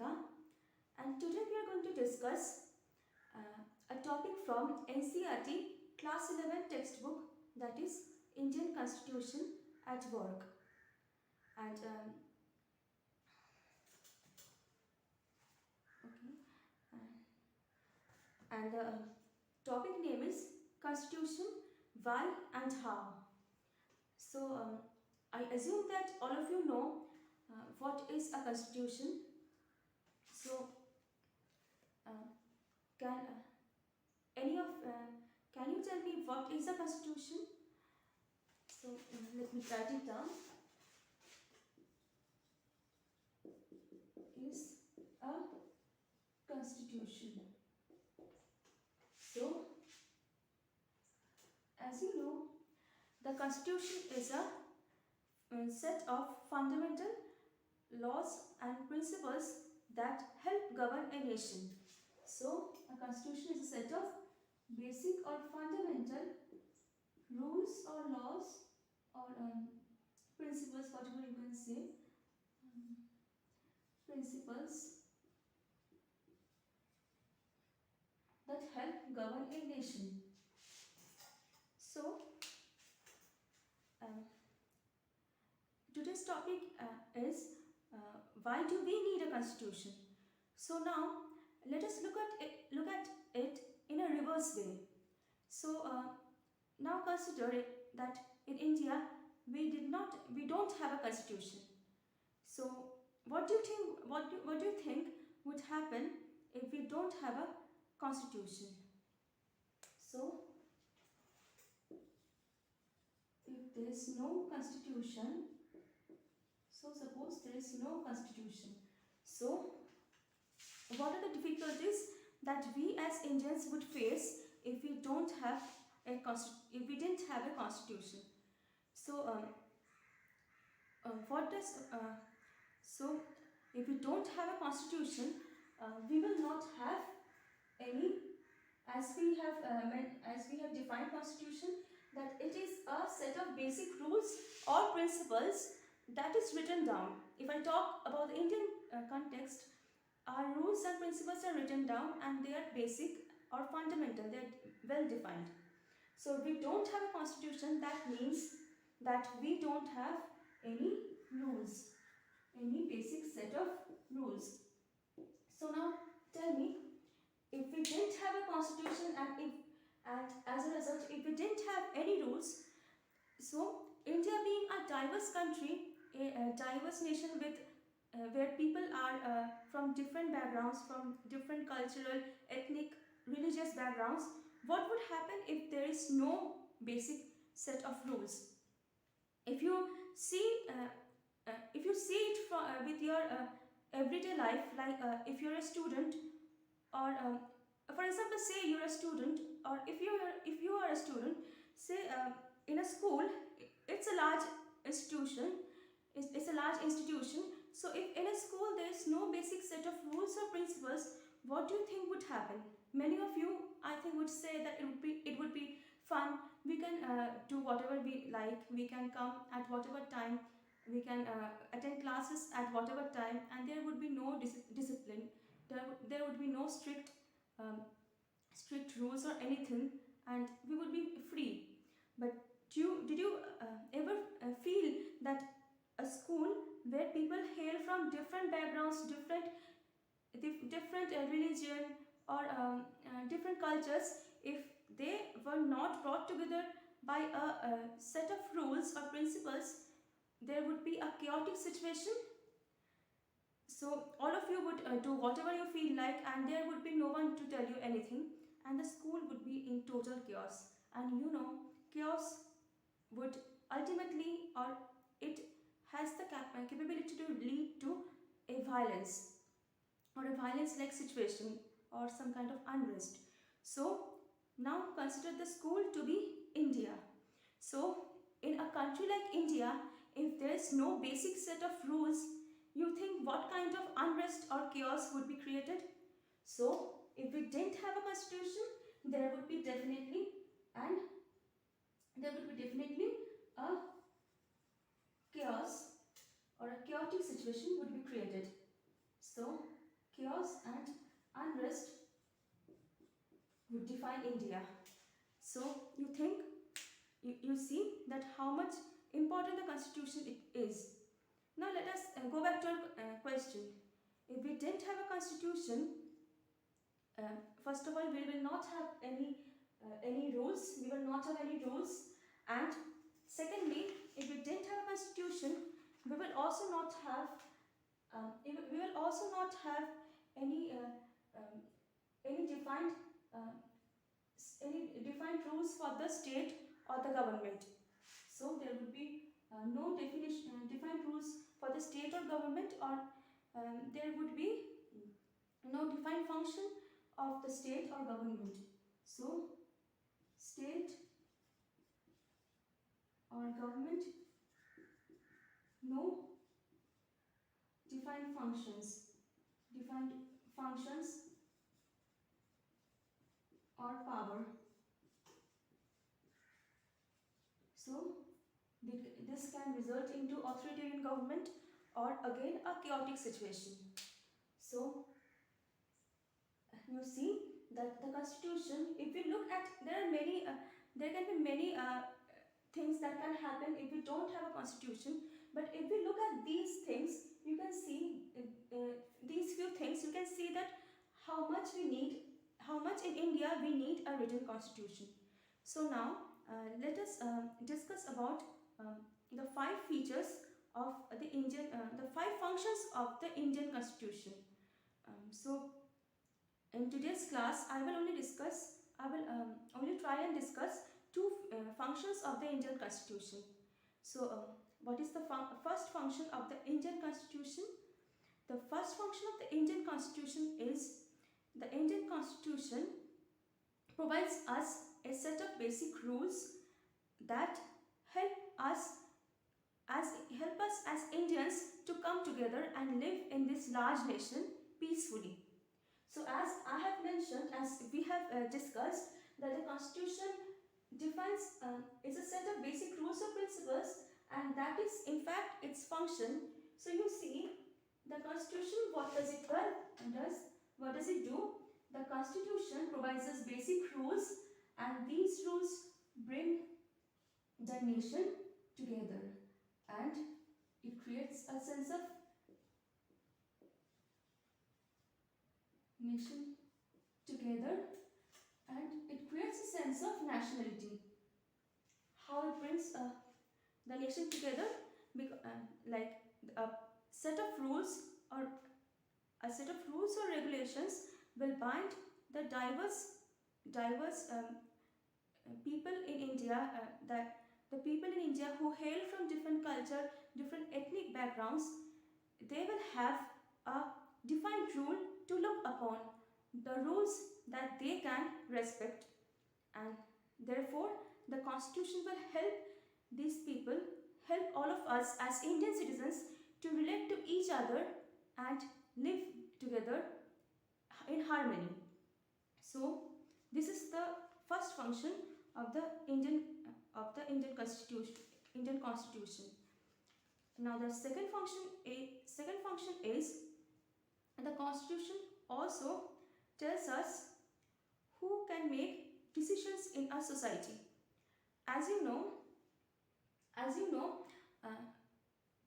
Radhika, and today we are going to discuss a topic from NCERT Class 11 textbook, that is Indian Constitution at Work. And okay, and the topic name is Constitution, Why and How. So I assume that all of you know what is a constitution. So uh, can any of can you tell me what is a constitution? So let me write it down. Is a constitution. So as you know, the constitution is a set of fundamental laws and principles that help govern a nation. So a constitution is a set of basic or fundamental rules or laws or principles, whatever you can say, principles that help govern a nation. So today's topic is why do we need a constitution? So now let us look at it in a reverse way. So now consider it that in India we don't have a constitution. So what do you think what do you think would happen if we don't have a constitution? So if there is no constitution, so suppose there is no constitution. So what are the difficulties that we as Indians would face if we don't have if we didn't have a constitution? So what does so if we don't have a constitution, we will not have any, as we have defined constitution, that it is a set of basic rules or principles that is written down. If I talk about the Indian context, our rules and principles are written down and they are basic or fundamental, they are well defined. So if we don't have a constitution, that means that we don't have any rules, any basic set of rules. So now tell me, if we didn't have a constitution and as a result if we didn't have any rules, so India being a diverse country, a diverse nation with where people are from different backgrounds, from different cultural, ethnic, religious backgrounds, what would happen if there is no basic set of rules? If you see it with your everyday life, like if you're a student, or for example, say you're a student, or if you are a student, say in a school, it's a large institution. It's a large institution. So if in a school there is no basic set of rules or principles, what do you think would happen? Many of you, I think, would say that it would be fun. We can do whatever we like. We can come at whatever time. We can attend classes at whatever time, and there would be no discipline. There would be no strict rules or anything, and we would be free. But did you ever feel that a school where people hail from different backgrounds, different religion, or different cultures, if they were not brought together by a set of rules or principles, there would be a chaotic situation. So all of you would do whatever you feel like, and there would be no one to tell you anything, and the school would be in total chaos. And you know, chaos would ultimately, or it has the capability to lead to a violence, or a violence like situation, or some kind of unrest. So now consider the school to be India. So in a country like India, if there is no basic set of rules, you think what kind of unrest or chaos would be created? So if we didn't have a constitution, there would be definitely a chaos or a chaotic situation would be created. So chaos and unrest would define India. So you think, you see that how much important the constitution it is. Now let us go back to our question. If we didn't have a constitution, first of all, we will not have any rules. We will not have any rules. And secondly, if we didn't have a constitution, we will also not have any defined rules for the state or the government. So there would be no defined rules for the state or government, or there would be no defined function of the state or government. So state or government, no defined functions or power. So this can result into authoritarian government or again a chaotic situation. So you see that the constitution, if we look at, there can be many things that can happen if we don't have a constitution. But if we look at these things, you can see these few things, you can see that how much in India we need a written constitution. So now let us discuss about the 5 features of the the 5 functions of the Indian constitution. So in today's class, I will only try and discuss 2 functions of the Indian constitution. So what is the first function of the Indian constitution? The first function of the Indian constitution is, the Indian constitution provides us a set of basic rules that help us as Indians to come together and live in this large nation peacefully. So as I have mentioned, as we have discussed, that the constitution defines is a set of basic rules or principles, and that is in fact its function. So you see, the constitution, what does it do? The constitution provides us basic rules, and these rules bring the nation together, and it creates a sense of nation together, and it creates a sense of nationality. How it brings the nation together, like a set of rules or regulations will bind the diverse people in India, that the people in India who hail from different culture, different ethnic backgrounds, they will have a defined rule to look upon, the rules that they can respect, and therefore the constitution will help these people, help all of us as Indian citizens to relate to each other and live together in harmony. So this is the first function of the Indian Constitution. Now the second function is, the constitution also tells us who can make decisions in a society. As you know,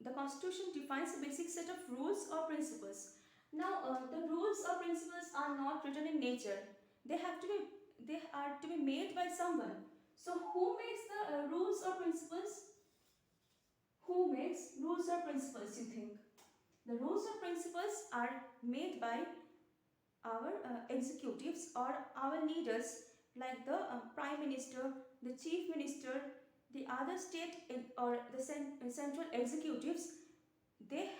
the constitution defines a basic set of rules or principles. Now the rules or principles are not written in nature. They are to be made by someone. So who makes the rules or principles? Who makes rules or principles, you think? The rules or principles are made by our executives or our leaders, like the Prime Minister, the Chief Minister, the other state or the central executives. They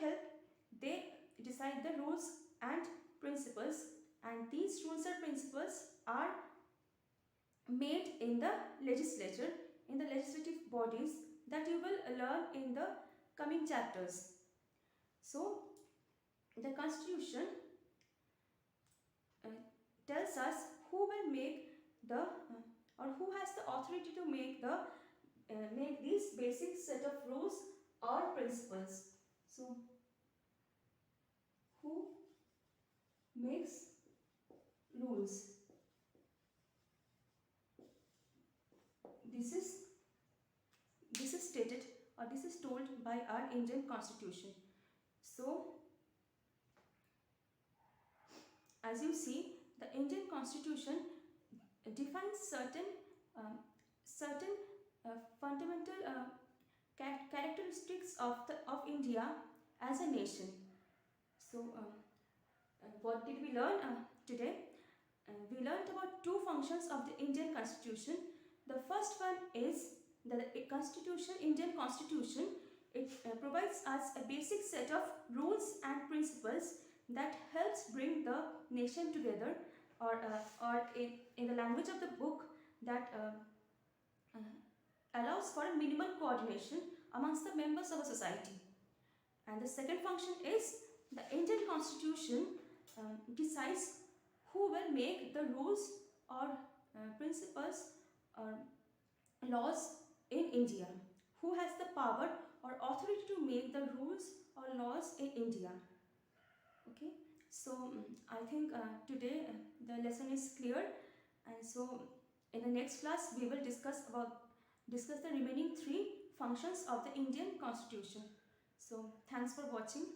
decide the rules and principles, and these rules or principles are made in the legislature, in the legislative bodies, that you will learn in the coming chapters. So the constitution tells us who will make the or who has the authority to make these basic set of rules or principles. So who makes rules. This is stated or this is told by our Indian Constitution. So, as you see, the Indian Constitution defines certain fundamental characteristics of India as a nation. So, what did we learn today? We learned about two functions of the Indian Constitution. The first one is that the Indian Constitution, it provides us a basic set of rules and principles that helps bring the nation together, or in the language of the book, that allows for a minimal coordination amongst the members of a society. And the second function is the Indian Constitution decides who will make the rules or principles or laws in India. Who has the power or authority to make the rules or laws in India? Okay, so I think today the lesson is clear, and so in the next class we will discuss the remaining three functions of the Indian Constitution. So thanks for watching.